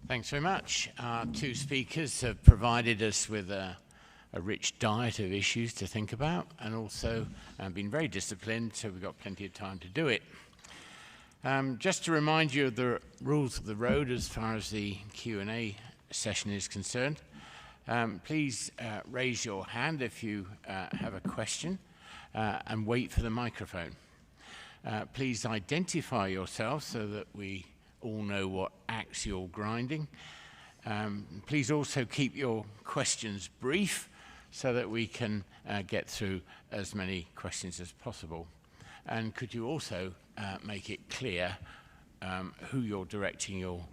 Thanks very much. Our two speakers have provided us with a rich diet of issues to think about, and also been very disciplined, so we've got plenty of time to do it. Just to remind you of the rules of the road as far as the Q&A session is concerned. Please raise your hand if you have a question and wait for the microphone. Please identify yourself so that we all know what axe you're grinding. Please also keep your questions brief so that we can get through as many questions as possible. And could you also make it clear who you're directing your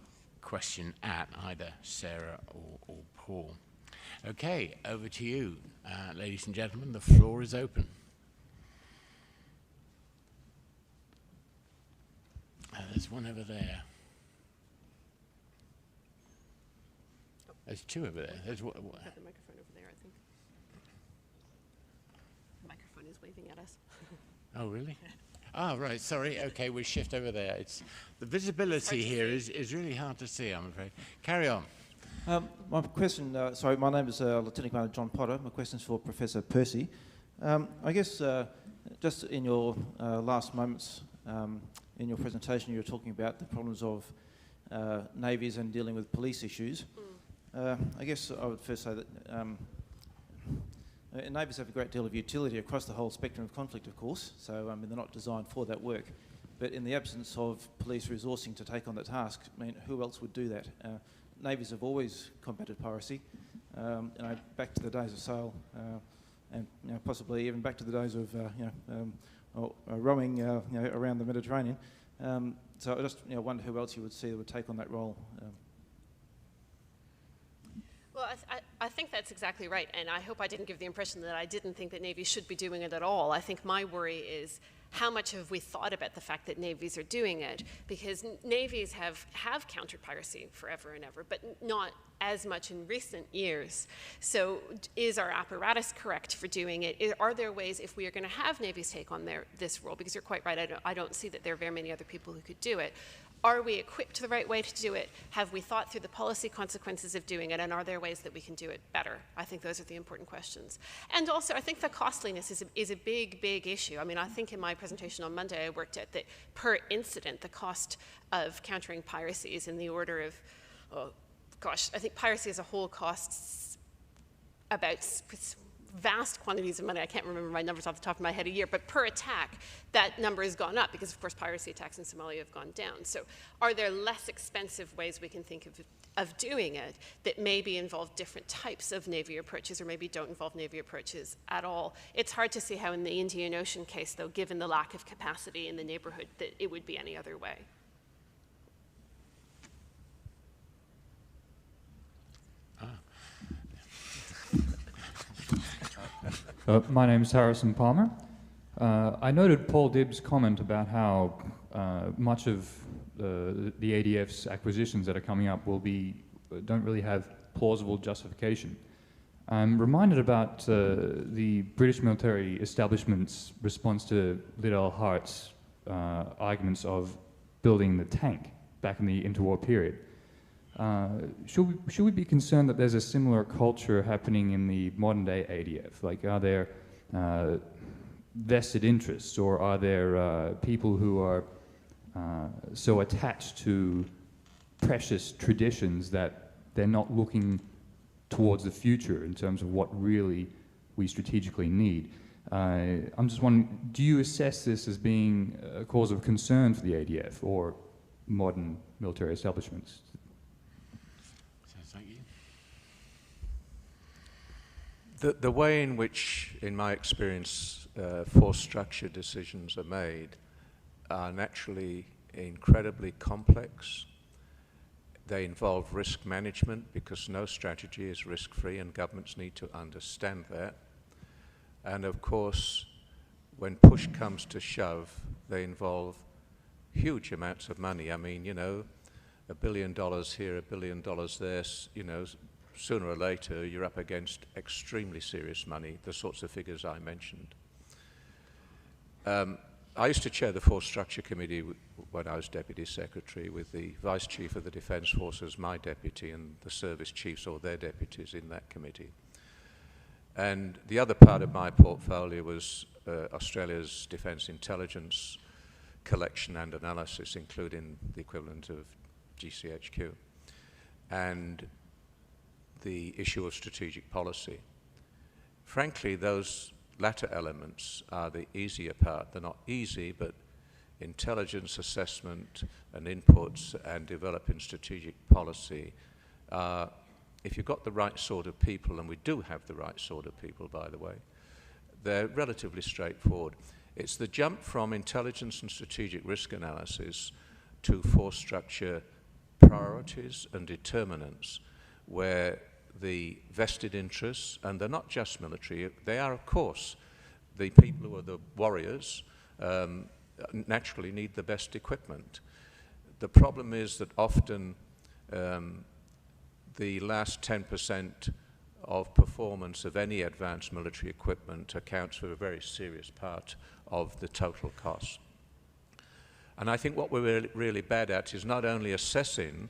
question at, either Sarah or Paul. Okay, over to you, ladies and gentlemen. The floor is open. There's one over there. There's two over there. There's got the microphone over there, I think. The microphone is waving at us. Oh, really? Oh, right. Sorry. Okay, we'll shift over there. It's the visibility here is really hard to see, I'm afraid. Carry on. My question, sorry, my name is Lieutenant Commander John Potter. My question is for Professor Percy. I guess just in your last moments in your presentation, you were talking about the problems of navies and dealing with police issues. I guess I would first say that navies have a great deal of utility across the whole spectrum of conflict, of course, so I mean, they're not designed for that work. But in the absence of police resourcing to take on that task, I mean, who else would do that? Navies have always combated piracy, back to the days of sail, and possibly even back to the days of rowing around the Mediterranean. So I just wonder who else you would see that would take on that role. Well, I think that's exactly right, and I hope I didn't give the impression that I didn't think that navies should be doing it at all. I think my worry is how much have we thought about the fact that navies are doing it, because navies have countered piracy forever and ever, but not as much in recent years. So is our apparatus correct for doing it? Are there ways, if we are going to have navies take on this role, because you're quite right, I don't see that there are very many other people who could do it. Are we equipped the right way to do it? Have we thought through the policy consequences of doing it? And are there ways that we can do it better? I think those are the important questions. And also, I think the costliness is a big, big issue. I mean, I think in my presentation on Monday, I worked at that per incident, the cost of countering piracy is in the order of, I think piracy as a whole costs about vast quantities of money. I can't remember my numbers off the top of my head a year, but per attack, that number has gone up because, of course, piracy attacks in Somalia have gone down. So are there less expensive ways we can think of doing it that maybe involve different types of Navy approaches or maybe don't involve Navy approaches at all? It's hard to see how in the Indian Ocean case, though, given the lack of capacity in the neighborhood, that it would be any other way. My name is Harrison Palmer. I noted Paul Dibb's comment about how much of the ADF's acquisitions that are coming up don't really have plausible justification. I'm reminded about the British military establishment's response to Liddell Hart's arguments of building the tank back in the interwar period. Should we be concerned that there's a similar culture happening in the modern day ADF? Like, are there vested interests, or are there people who are so attached to precious traditions that they're not looking towards the future in terms of what really we strategically need? I'm just wondering, do you assess this as being a cause of concern for the ADF or modern military establishments? Thank you. The way in which, in my experience, force structure decisions are made are naturally incredibly complex. They involve risk management because no strategy is risk-free, and governments need to understand that. And of course, when push comes to shove, they involve huge amounts of money. I mean, $1 billion here, $1 billion there, sooner or later you're up against extremely serious money, the sorts of figures I mentioned. I used to chair the Force Structure Committee when I was Deputy Secretary, with the Vice Chief of the Defence Forces, my deputy, and the service chiefs or their deputies in that committee. And the other part of my portfolio was Australia's defence intelligence collection and analysis, including the equivalent of GCHQ, and the issue of strategic policy. Frankly, those latter elements are the easier part. They're not easy, but intelligence assessment and inputs and developing strategic policy, if you've got the right sort of people, and we do have the right sort of people, by the way, they're relatively straightforward. It's the jump from intelligence and strategic risk analysis to force structure priorities and determinants, where the vested interests, and they're not just military, they are, of course, the people who are the warriors, naturally need the best equipment. The problem is that often the last 10% of performance of any advanced military equipment accounts for a very serious part of the total cost. And I think what we're really bad at is not only assessing,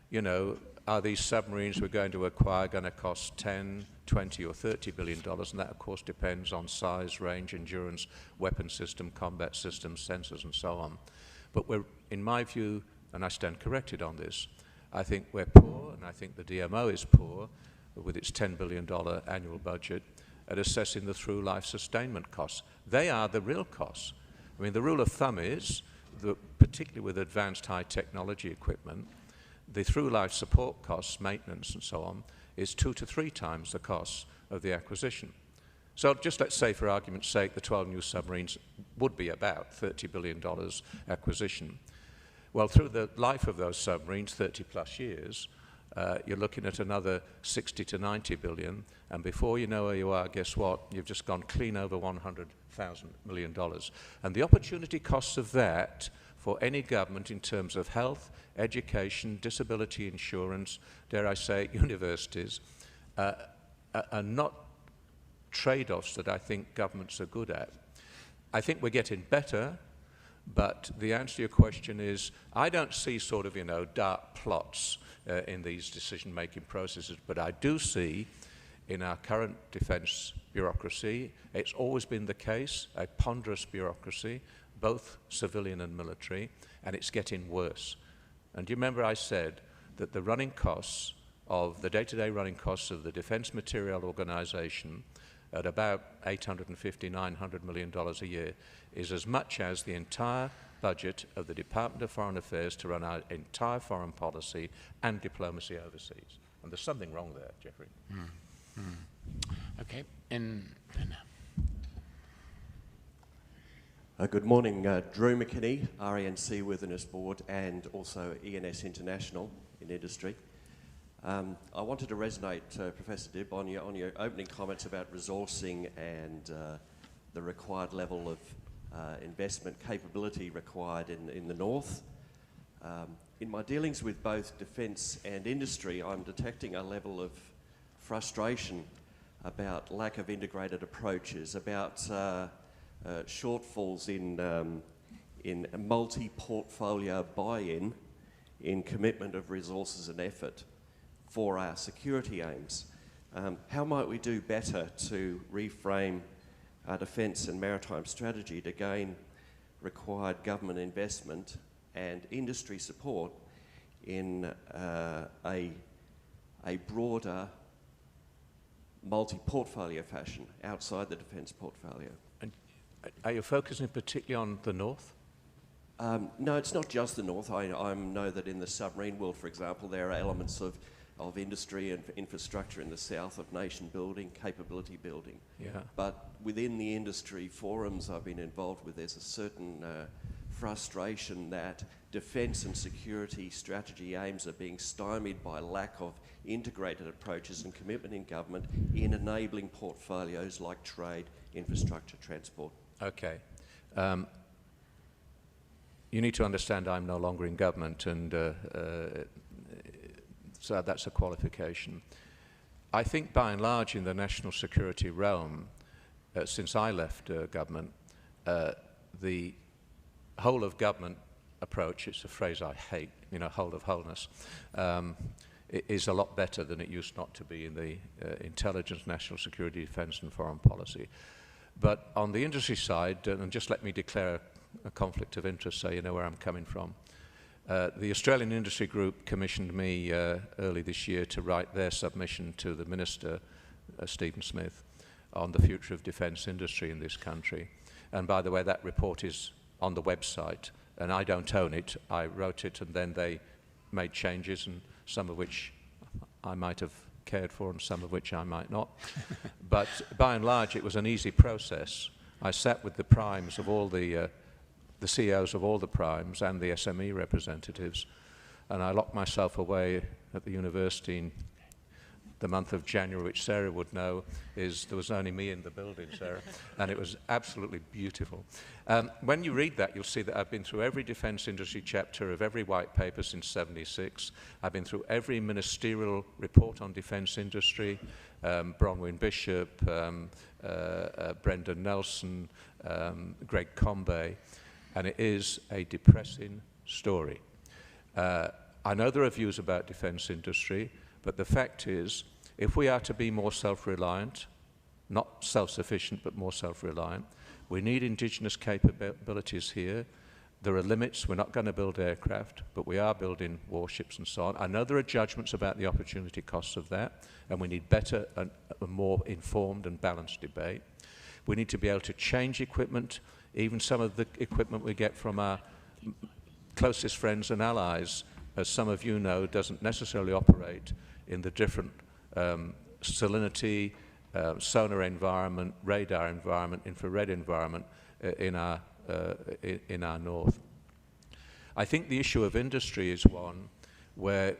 you know, are these submarines we're going to acquire going to cost 10, 20 or $30 billion, and that of course depends on size, range, endurance, weapon system, combat systems, sensors and so on. But we're, in my view, and I stand corrected on this, I think we're poor, and I think the DMO is poor, with its $10 billion annual budget, at assessing the through-life sustainment costs. They are the real costs. I mean, the rule of thumb is that, particularly with advanced high-technology equipment, the through-life support costs, maintenance and so on, is 2 to 3 times the cost of the acquisition. So just let's say, for argument's sake, the 12 new submarines would be about $30 billion acquisition. Well, through the life of those submarines, 30 plus years, you're looking at another 60 to 90 billion, and before you know where you are, guess what? You've just gone clean over $100 million. And the opportunity costs of that for any government in terms of health, education, disability insurance, dare I say, universities, are not trade-offs that I think governments are good at. I think we're getting better, but the answer to your question is, I don't see sort of, you know, dark plots in these decision-making processes, but I do see in our current defence bureaucracy, it's always been the case, a ponderous bureaucracy, both civilian and military, and it's getting worse. And do you remember I said that the running costs of the day-to-day running costs of the Defence Material Organisation at about $850, $900 million a year is as much as the entire budget of the Department of Foreign Affairs to run our entire foreign policy and diplomacy overseas. And there's something wrong there, Jeffrey. Okay, Good morning, Drew McKinney, RENC Wilderness Board, and also ENS International in industry. I wanted to resonate, Professor Dibb, on your opening comments about resourcing and the required level of investment capability required in the north. In my dealings with both defence and industry, I'm detecting a level of frustration about lack of integrated approaches, about shortfalls in multi-portfolio buy-in, in commitment of resources and effort for our security aims. How might we do better to reframe our defence and maritime strategy to gain required government investment and industry support in a broader multi-portfolio fashion outside the defence portfolio? And are you focusing particularly on the north? No, it's not just the north. I know that in the submarine world, for example, there are elements of industry and infrastructure in the south, of nation building, capability building. Yeah. But within the industry forums I've been involved with, there's a certain frustration that defence and security strategy aims are being stymied by lack of integrated approaches and commitment in government in enabling portfolios like trade, infrastructure, transport. Okay. You need to understand I'm no longer in government, and so that's a qualification. I think by and large in the national security realm, since I left government, the whole of government approach, it's a phrase I hate, you know, whole of wholeness, is a lot better than it used not to be in the intelligence, national security, defence and foreign policy. But on the industry side, and just let me declare a conflict of interest so you know where I'm coming from. The Australian Industry Group commissioned me early this year to write their submission to the Minister, Stephen Smith, on the future of defence industry in this country. And by the way, that report is on the website, and I don't own it. I wrote it, and then they made changes, and some of which I might have cared for, and some of which I might not. But by and large, it was an easy process. I sat with the primes of all the CEOs of all the primes and the SME representatives, and I locked myself away at the university in the month of January, which Sarah would know, there was only me in the building, Sarah, and it was absolutely beautiful. When you read that, you'll see that I've been through every defence industry chapter of every white paper since '76. I've been through every ministerial report on defence industry, Bronwyn Bishop, Brendan Nelson, Greg Combay, and it is a depressing story. I know there are views about defence industry, but the fact is, if we are to be more self-reliant, not self-sufficient, but more self-reliant, we need indigenous capabilities here. There are limits. We're not going to build aircraft, but we are building warships and so on. I know there are judgments about the opportunity costs of that, and we need better and a more informed and balanced debate. We need to be able to change equipment. Even some of the equipment we get from our closest friends and allies, as some of you know, doesn't necessarily operate in the different salinity, sonar environment, radar environment, infrared environment in our north. I think the issue of industry is one where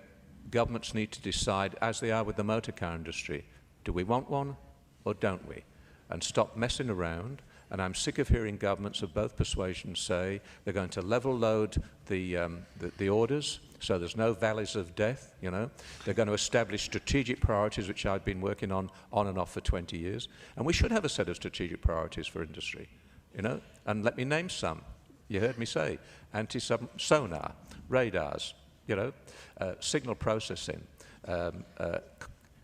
governments need to decide, as they are with the motor car industry, do we want one or don't we? And stop messing around. And I'm sick of hearing governments of both persuasions say they're going to level load the orders, so there's no valleys of death, you know. They're going to establish strategic priorities, which I've been working on and off for 20 years. And we should have a set of strategic priorities for industry, you know. And let me name some. You heard me say anti-sonar, radars, you know, signal processing,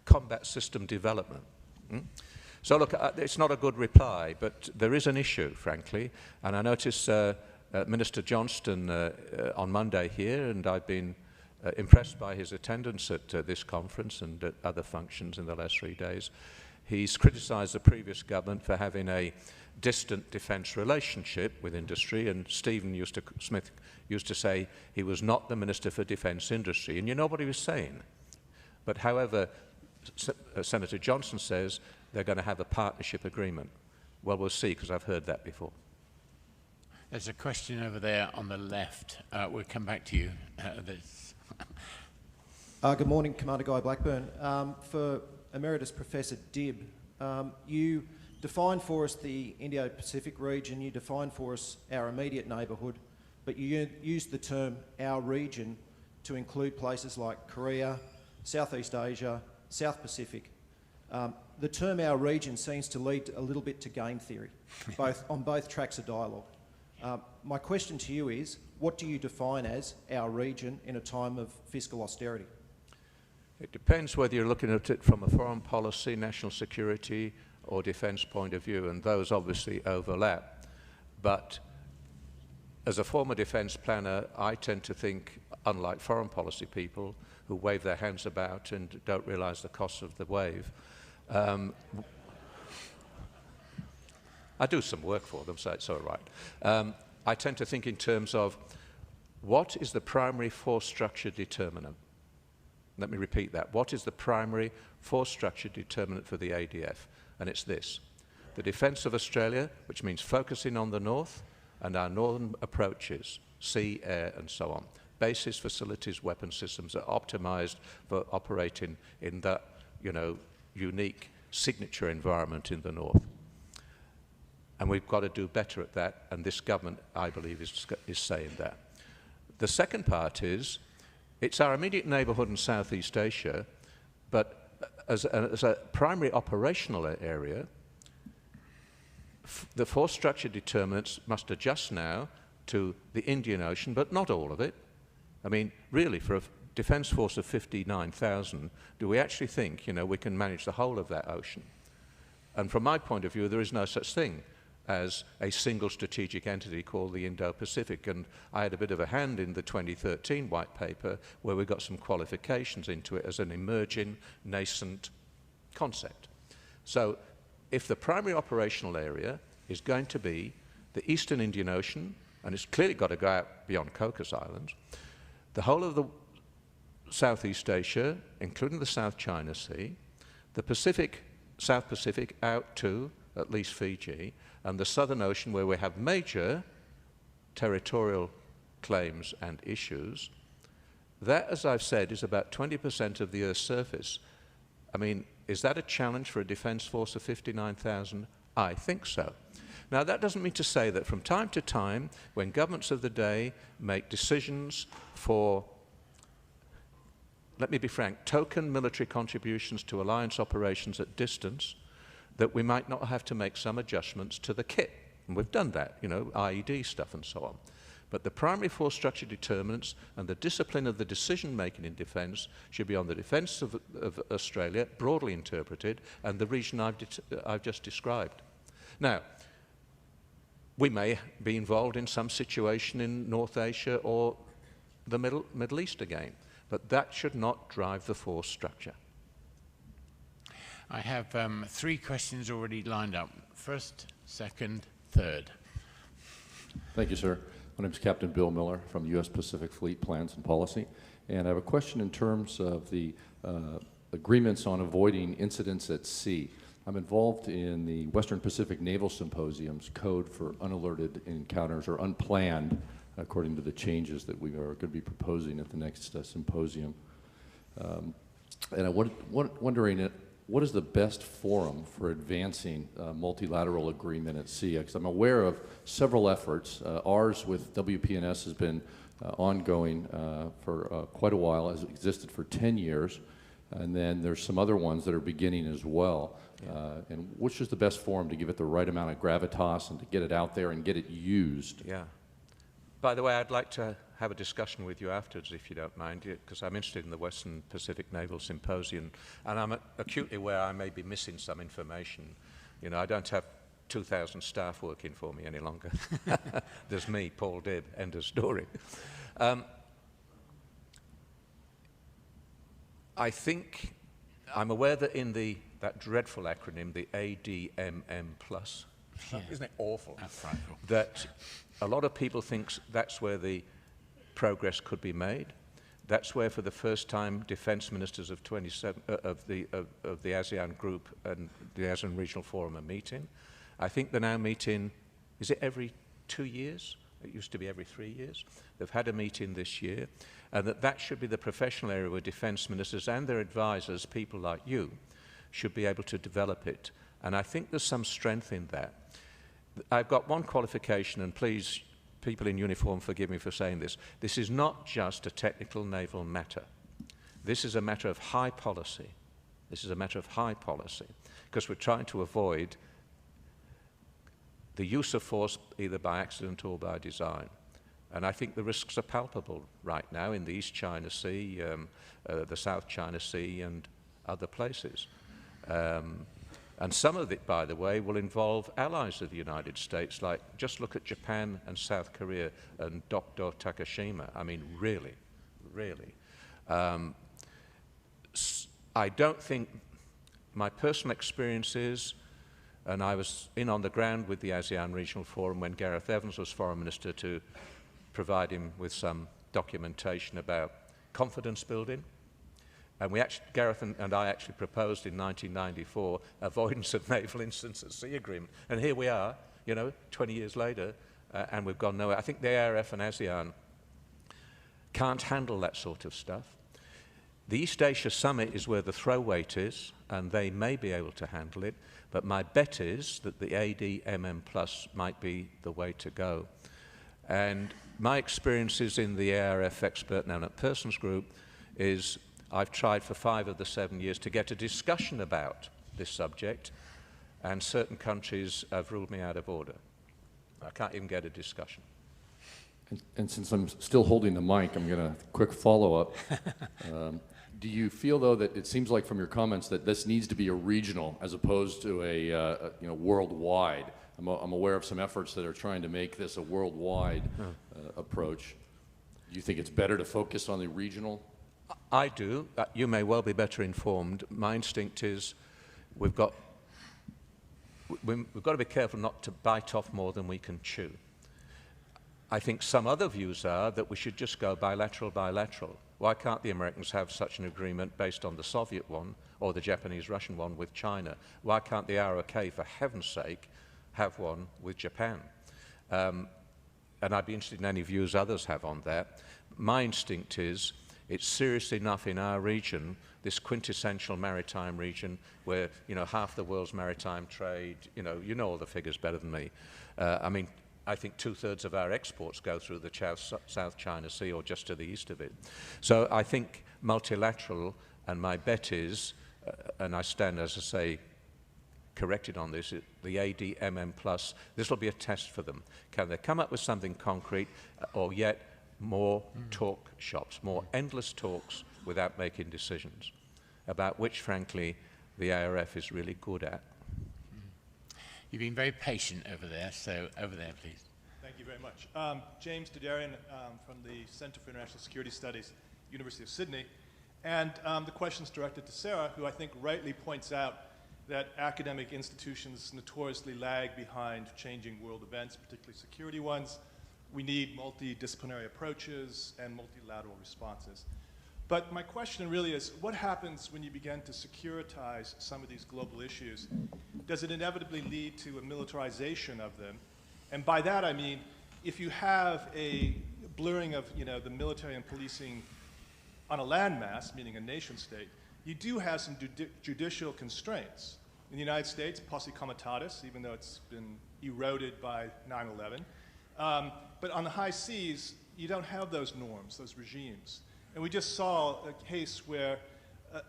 combat system development. So look, it's not a good reply, but there is an issue, frankly, and I noticed Minister Johnston on Monday here, and I've been impressed by his attendance at this conference and at other functions in the last 3 days. He's criticised the previous government for having a distant defence relationship with industry, and Smith used to say he was not the Minister for Defence Industry, and you know what he was saying. But however, Senator Johnson says they're going to have a partnership agreement. Well, we'll see, because I've heard that before. There's a question over there on the left. We'll come back to you. Good morning, Commander Guy Blackburn. For Emeritus Professor Dibb, you defined for us the Indo-Pacific region, you defined for us our immediate neighbourhood, but you used the term our region to include places like Korea, Southeast Asia, South Pacific. The term our region seems to lead a little bit to game theory, on both tracks of dialogue. My question to you is, what do you define as our region in a time of fiscal austerity? It depends whether you're looking at it from a foreign policy, national security, or defence point of view, and those obviously overlap. But as a former defence planner, I tend to think, unlike foreign policy people who wave their hands about and don't realise the cost of the wave, I do some work for them, so it's all right. I tend to think in terms of what is the primary force structure determinant? Let me repeat that. What is the primary force structure determinant for the ADF? And it's this. The defence of Australia, which means focusing on the north and our northern approaches, sea, air, and so on. Bases, facilities, weapon systems are optimised for operating in that, you know, unique signature environment in the north. And we've got to do better at that, and this government, I believe, is saying that. The second part is, it's our immediate neighbourhood in Southeast Asia, but as a primary operational area, the force structure determinants must adjust now to the Indian Ocean, but not all of it. I mean, really, for a defence force of 59,000, do we actually think, you know, we can manage the whole of that ocean? And from my point of view, there is no such thing as a single strategic entity called the Indo-Pacific. And I had a bit of a hand in the 2013 white paper where we got some qualifications into it as an emerging, nascent concept. So if the primary operational area is going to be the Eastern Indian Ocean, and it's clearly got to go out beyond Cocos Islands, the whole of the Southeast Asia, including the South China Sea, the Pacific, South Pacific out to at least Fiji, and the Southern Ocean where we have major territorial claims and issues, that, as I've said, is about 20% of the Earth's surface. I mean, is that a challenge for a defence force of 59,000? I think so. Now, that doesn't mean to say that from time to time, when governments of the day make decisions for, let me be frank, token military contributions to alliance operations at distance, that we might not have to make some adjustments to the kit. And we've done that, you know, IED stuff and so on. But the primary force structure determinants and the discipline of the decision-making in defence should be on the defence of Australia, broadly interpreted, and the region I've just described. Now, we may be involved in some situation in North Asia or the Middle East again, but that should not drive the force structure. I have 3 questions already lined up. First, second, third. Thank you, sir. My name is Captain Bill Miller from the U.S. Pacific Fleet Plans and Policy. And I have a question in terms of the agreements on avoiding incidents at sea. I'm involved in the Western Pacific Naval Symposium's Code for Unalerted Encounters, or Unplanned, according to the changes that we are going to be proposing at the next symposium. And I'm wondering, what is the best forum for advancing multilateral agreement at sea? Because I'm aware of several efforts. Ours with WPNS has been ongoing for quite a while, has existed for 10 years. And then there's some other ones that are beginning as well. And which is the best forum to give it the right amount of gravitas and to get it out there and get it used? Yeah. By the way, I'd like to have a discussion with you afterwards, if you don't mind, because I'm interested in the Western Pacific Naval Symposium, and I'm acutely aware I may be missing some information. You know, I don't have 2,000 staff working for me any longer. There's me, Paul Dibb, end of story. I think I'm aware that in that dreadful acronym, the ADMM+, isn't it awful? That's frightful. That a lot of people think that's where the progress could be made. That's where, for the first time, defence ministers of 27 of the ASEAN group and the ASEAN Regional Forum are meeting. I think they're now meeting. Is it every 2 years? It used to be every 3 years. They've had a meeting this year, and that should be the professional area where defence ministers and their advisors, people like you, should be able to develop it. And I think there's some strength in that. I've got one qualification, and please, people in uniform, forgive me for saying this. This is not just a technical naval matter. This is a matter of high policy. This is a matter of high policy, because we're trying to avoid the use of force either by accident or by design. And I think the risks are palpable right now in the East China Sea, the South China Sea, and other places. And some of it, by the way, will involve allies of the United States, like just look at Japan and South Korea and Dr. Takashima. I mean, really, really. I don't think my personal experience is, and I was in on the ground with the ASEAN Regional Forum when Gareth Evans was Foreign Minister to provide him with some documentation about confidence building. And Gareth and I actually proposed in 1994 avoidance of naval incidents at sea agreement. And here we are, you know, 20 years later, and we've gone nowhere. I think the ARF and ASEAN can't handle that sort of stuff. The East Asia Summit is where the throw weight is, and they may be able to handle it. But my bet is that the ADMM Plus might be the way to go. And my experiences in the ARF Expert Known at Persons group is I've tried for 5 of the 7 years to get a discussion about this subject, and certain countries have ruled me out of order. I can't even get a discussion. And since I'm still holding the mic, I'm going to quick follow-up. Do you feel, though, that it seems like from your comments that this needs to be a regional as opposed to a worldwide? I'm aware of some efforts that are trying to make this a worldwide approach. Do you think it's better to focus on the regional? I do. You may well be better informed. My instinct is we've got to be careful not to bite off more than we can chew. I think some other views are that we should just go bilateral. Why can't the Americans have such an agreement based on the Soviet one or the Japanese-Russian one with China? Why can't the ROK, for heaven's sake, have one with Japan? And I'd be interested in any views others have on that. My instinct is it's serious enough in our region, this quintessential maritime region where, half the world's maritime trade, you know all the figures better than me. I think 2/3 of our exports go through the South China Sea or just to the east of it. So I think multilateral, and my bet is, and I stand, as I say, corrected on this, the ADMM+, this will be a test for them. Can they come up with something concrete or yet more talk shops, more endless talks without making decisions, about which, frankly, the ARF is really good at. You've been very patient over there, so over there, please. Thank you very much. James Dedarian from the Center for International Security Studies, University of Sydney. And the question's directed to Sarah, who I think rightly points out that academic institutions notoriously lag behind changing world events, particularly security ones. We need multidisciplinary approaches and multilateral responses. But my question really is, what happens when you begin to securitize some of these global issues? Does it inevitably lead to a militarization of them? And by that I mean, if you have a blurring of the military and policing on a landmass, meaning a nation state, you do have some judicial constraints. In the United States, posse comitatus, even though it's been eroded by 9/11. But on the high seas, you don't have those norms, those regimes. And we just saw a case where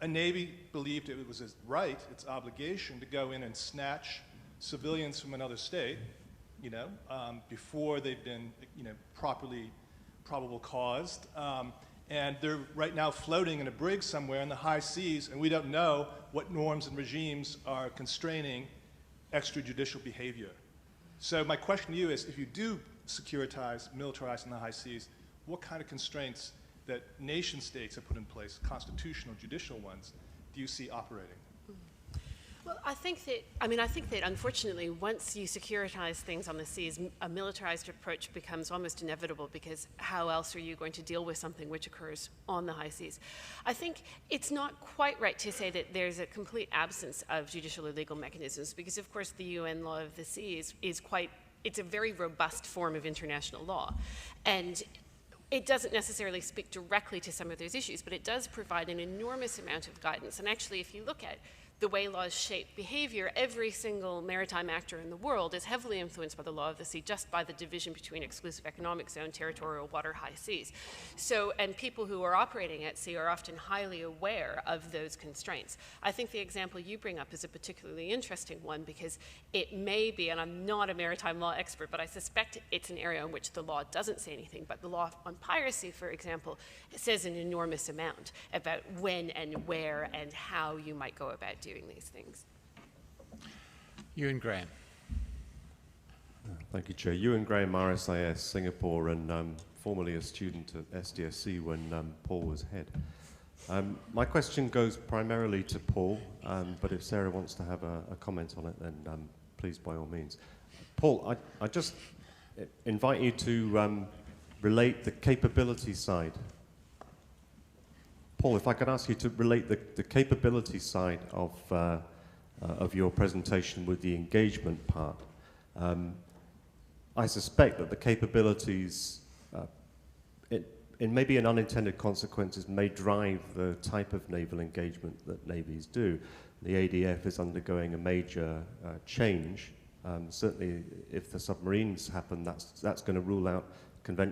a Navy believed it was its right, its obligation, to go in and snatch civilians from another state, before they've been, properly probable caused. And they're right now floating in a brig somewhere in the high seas, and we don't know what norms and regimes are constraining extrajudicial behavior. So my question to you is, if you do securitize, militarize in the high seas, what kind of constraints that nation states have put in place, constitutional, judicial ones, do you see operating? Well, I think that unfortunately, once you securitize things on the seas, a militarized approach becomes almost inevitable, because how else are you going to deal with something which occurs on the high seas? I think it's not quite right to say that there's a complete absence of judicial or legal mechanisms, because of course the UN Law of the Sea it's a very robust form of international law. And it doesn't necessarily speak directly to some of those issues, but it does provide an enormous amount of guidance. And actually, if you look at the way laws shape behavior, every single maritime actor in the world is heavily influenced by the law of the sea, just by the division between exclusive economic zone, territorial water, high seas. So, and people who are operating at sea are often highly aware of those constraints. I think the example you bring up is a particularly interesting one, because it may be, and I'm not a maritime law expert, but I suspect it's an area in which the law doesn't say anything, but the law on piracy, for example, says an enormous amount about when and where and how you might go about doing these things. Ewan Graham. Thank you, Chair. Ewan Graham, RSIS, Singapore, and formerly a student at SDSC when Paul was head. My question goes primarily to Paul, but if Sarah wants to have a comment on it, then please, by all means. Paul, I just invite you to relate the capability side. Paul, if I could ask you to relate the capability side of your presentation with the engagement part. I suspect that the capabilities, in maybe an unintended consequences, may drive the type of naval engagement that navies do. The ADF is undergoing a major change. Certainly, if the submarines happen, that's going to rule out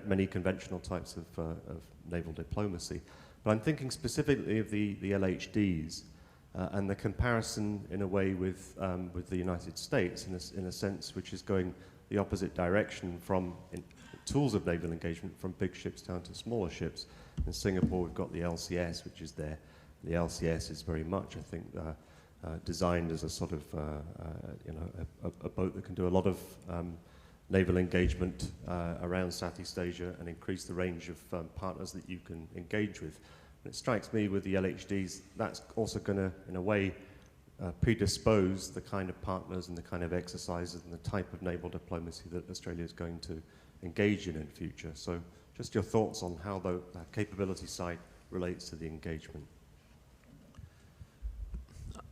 many conventional types of naval diplomacy. But I'm thinking specifically of the LHDs and the comparison, in a way, with the United States, in a sense which is going the opposite direction from tools of naval engagement from big ships down to smaller ships. In Singapore, we've got the LCS, which is there. The LCS is very much, I think, designed as a sort of, a boat that can do a lot of naval engagement around Southeast Asia and increase the range of partners that you can engage with. And it strikes me with the LHDs, that's also going to, in a way, predispose the kind of partners and the kind of exercises and the type of naval diplomacy that Australia is going to engage in future. So just your thoughts on how the capability side relates to the engagement.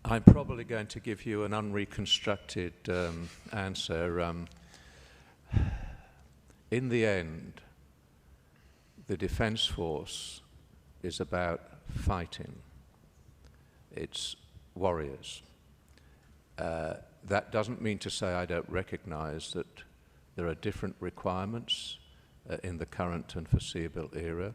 I'm probably going to give you an unreconstructed answer. In the end, the Defence Force is about fighting. It's warriors. That doesn't mean to say I don't recognise that there are different requirements in the current and foreseeable era.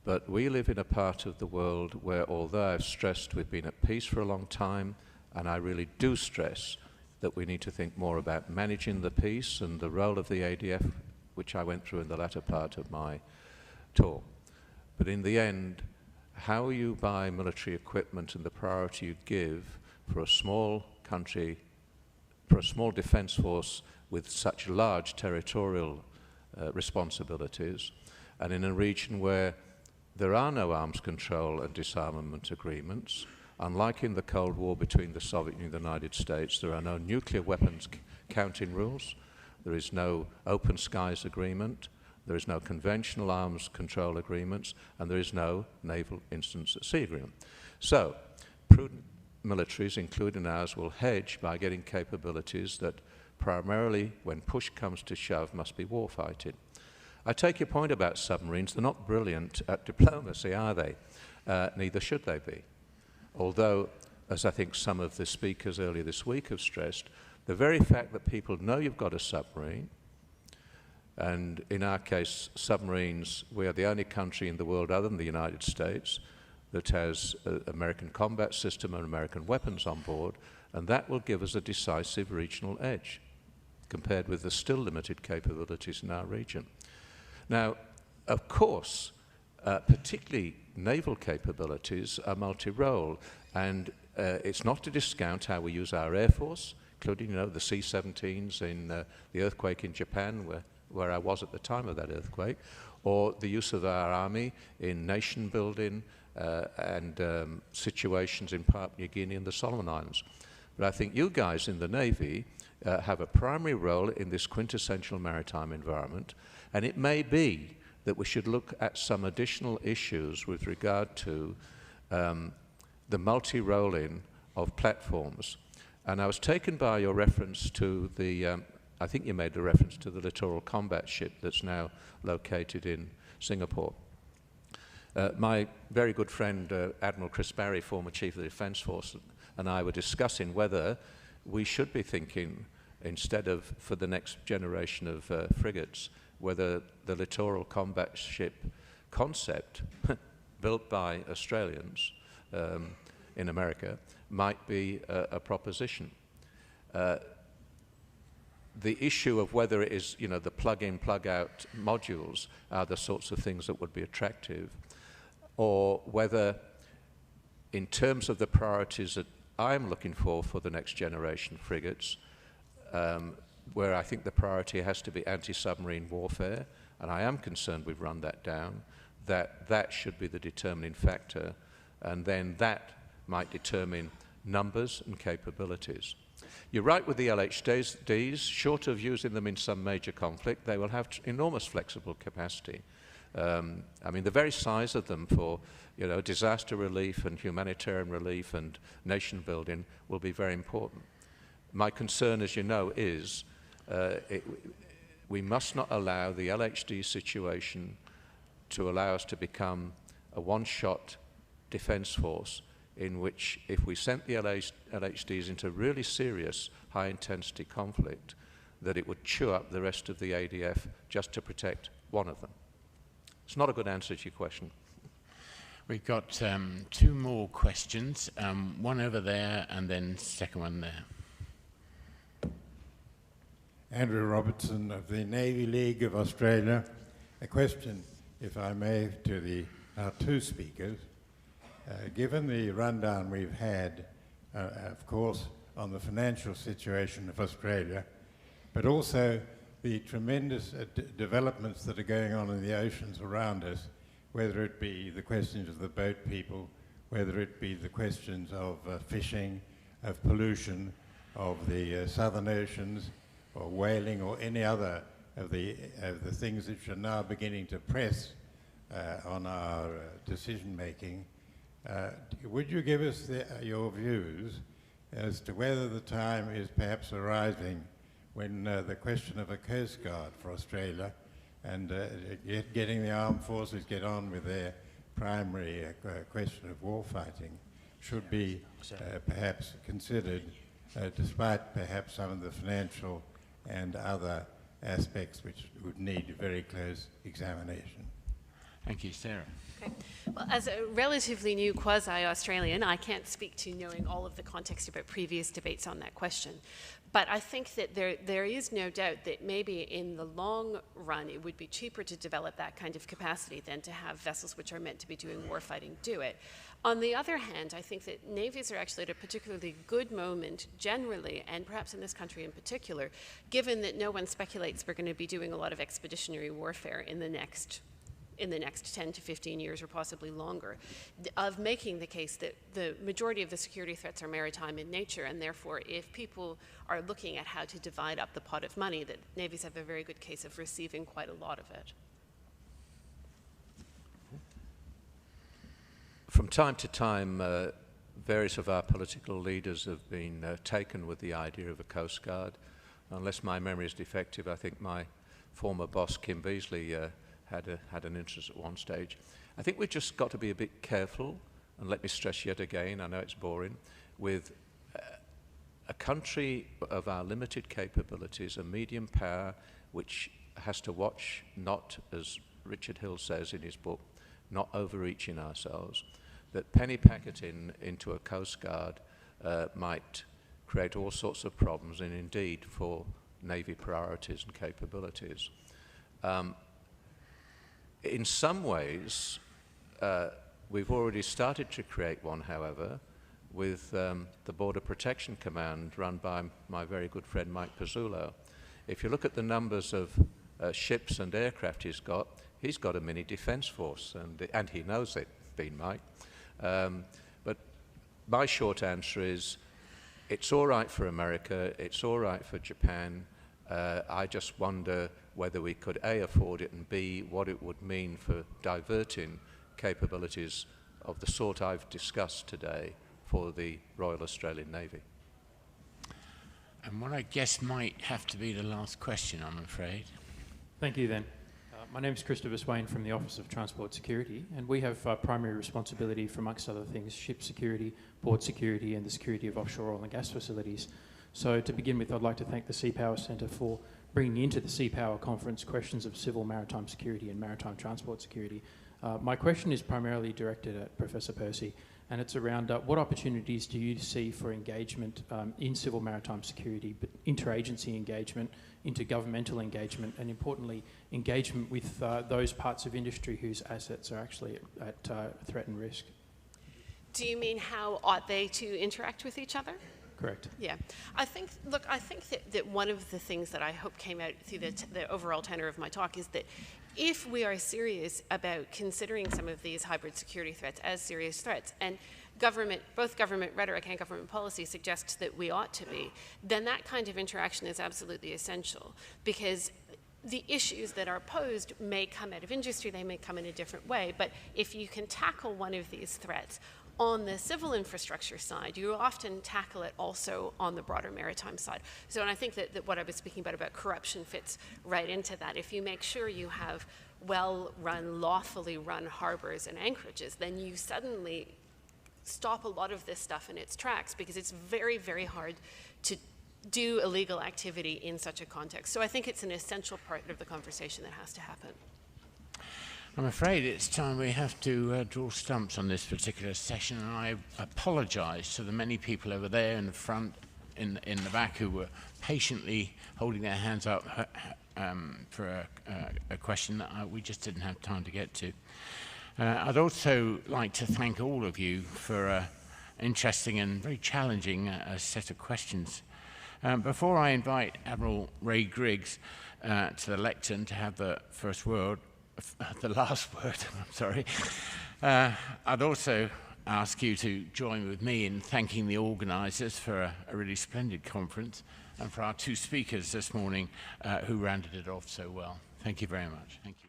But we live in a part of the world where, although I've stressed we've been at peace for a long time, and I really do stress that we need to think more about managing the peace and the role of the ADF, which I went through in the latter part of my talk. But in the end, how you buy military equipment and the priority you give for a small country, for a small defence force with such large territorial responsibilities, and in a region where there are no arms control and disarmament agreements. Unlike in the Cold War between the Soviet Union and the United States, there are no nuclear weapons counting rules, there is no open skies agreement, there is no conventional arms control agreements, and there is no naval instance at sea agreement. So, prudent militaries, including ours, will hedge by getting capabilities that primarily, when push comes to shove, must be warfighting. I take your point about submarines. They're not brilliant at diplomacy, are they? Neither should they be. Although, as I think some of the speakers earlier this week have stressed, the very fact that people know you've got a submarine, and in our case, submarines, we are the only country in the world other than the United States that has an American combat system and American weapons on board, and that will give us a decisive regional edge compared with the still limited capabilities in our region. Now, of course, particularly naval capabilities are multi-role, and it's not to discount how we use our Air Force, including, the C-17s in the earthquake in Japan, where I was at the time of that earthquake, or the use of our Army in nation building and situations in Papua New Guinea and the Solomon Islands. But I think you guys in the Navy have a primary role in this quintessential maritime environment, and it may be that we should look at some additional issues with regard to the multi-rolling of platforms. And I was taken by your reference to the, I think you made a reference to the littoral combat ship that's now located in Singapore. My very good friend, Admiral Chris Barry, former Chief of the Defence Force, and I were discussing whether we should be thinking, instead of for the next generation of frigates, whether the littoral combat ship concept, built by Australians in America, might be a proposition. The issue of whether it is, the plug-in, plug-out modules are the sorts of things that would be attractive, or whether, in terms of the priorities that I'm looking for the next generation frigates, where I think the priority has to be anti-submarine warfare, and I am concerned we've run that down, that should be the determining factor, and then that might determine numbers and capabilities. You're right with the LHDs, short of using them in some major conflict, they will have enormous flexible capacity. I mean, the very size of them for, disaster relief and humanitarian relief and nation building will be very important. My concern, as you know, is we must not allow the LHD situation to allow us to become a one-shot defence force in which, if we sent the LHDs into really serious high-intensity conflict, that it would chew up the rest of the ADF just to protect one of them. It's not a good answer to your question. We've got two more questions, one over there and then second one there. Andrew Robertson of the Navy League of Australia. A question, if I may, to our two speakers. Given the rundown we've had, of course, on the financial situation of Australia, but also the tremendous developments that are going on in the oceans around us, whether it be the questions of the boat people, whether it be the questions of fishing, of pollution, of the southern oceans, or whaling, or any other of the things which are now beginning to press on our decision-making. Would you give us your views as to whether the time is perhaps arriving when the question of a Coast Guard for Australia and getting the armed forces get on with their primary question of war fighting should be perhaps considered, despite perhaps some of the financial and other aspects which would need very close examination? Thank you, Sarah. Okay. Well, as a relatively new quasi-Australian, I can't speak to knowing all of the context about previous debates on that question. But I think that there is no doubt that maybe in the long run it would be cheaper to develop that kind of capacity than to have vessels which are meant to be doing warfighting do it. On the other hand, I think that navies are actually at a particularly good moment generally, and perhaps in this country in particular, given that no one speculates we're going to be doing a lot of expeditionary warfare in the next 10 to 15 years or possibly longer, of making the case that the majority of the security threats are maritime in nature, and therefore if people are looking at how to divide up the pot of money, that navies have a very good case of receiving quite a lot of it. From time to time, various of our political leaders have been taken with the idea of a Coast Guard. Unless my memory is defective, I think my former boss, Kim Beazley, had an interest at one stage. I think we've just got to be a bit careful, and let me stress yet again, I know it's boring, with a country of our limited capabilities, a medium power, which has to watch not, as Richard Hill says in his book, not overreaching ourselves, that penny packeting into a Coast Guard might create all sorts of problems, and indeed for Navy priorities and capabilities. In some ways, we've already started to create one, however, with the Border Protection Command run by my very good friend Mike Pizzullo. If you look at the numbers of ships and aircraft he's got a mini defence force, and he knows it, being Mike. But my short answer is, it's all right for America, it's all right for Japan. I just wonder whether we could A, afford it, and B, what it would mean for diverting capabilities of the sort I've discussed today for the Royal Australian Navy. And what I guess might have to be the last question, I'm afraid. Thank you then. My name is Christopher Swain from the Office of Transport Security, and we have primary responsibility for, amongst other things, ship security, port security, and the security of offshore oil and gas facilities. So to begin with, I'd like to thank the Sea Power Centre for bringing into the Sea Power Conference questions of civil maritime security and maritime transport security. My question is primarily directed at Professor Percy, and it's around what opportunities do you see for engagement in civil maritime security, but interagency engagement, intergovernmental engagement, and importantly, engagement with those parts of industry whose assets are actually at threat and risk? Do you mean how ought they to interact with each other? Correct. Yeah. I think that one of the things that I hope came out through the overall tenor of my talk is that if we are serious about considering some of these hybrid security threats as serious threats, and both government rhetoric and government policy suggests that we ought to be, then that kind of interaction is absolutely essential, because the issues that are posed may come out of industry, they may come in a different way, but if you can tackle one of these threats on the civil infrastructure side, you often tackle it also on the broader maritime side. So, and I think that what I was speaking about corruption fits right into that. If you make sure you have well-run, lawfully run harbors and anchorages, then you suddenly stop a lot of this stuff in its tracks, because it's very, very hard to do illegal activity in such a context. So I think it's an essential part of the conversation that has to happen. I'm afraid it's time we have to draw stumps on this particular session, and I apologise to the many people over there in the front in the back who were patiently holding their hands up for a question that we just didn't have time to get to. I'd also like to thank all of you for an interesting and very challenging set of questions. Before I invite Admiral Ray Griggs to the lectern to have the the last word, I'm sorry, I'd also ask you to join with me in thanking the organisers for a really splendid conference and for our two speakers this morning who rounded it off so well. Thank you very much. Thank you.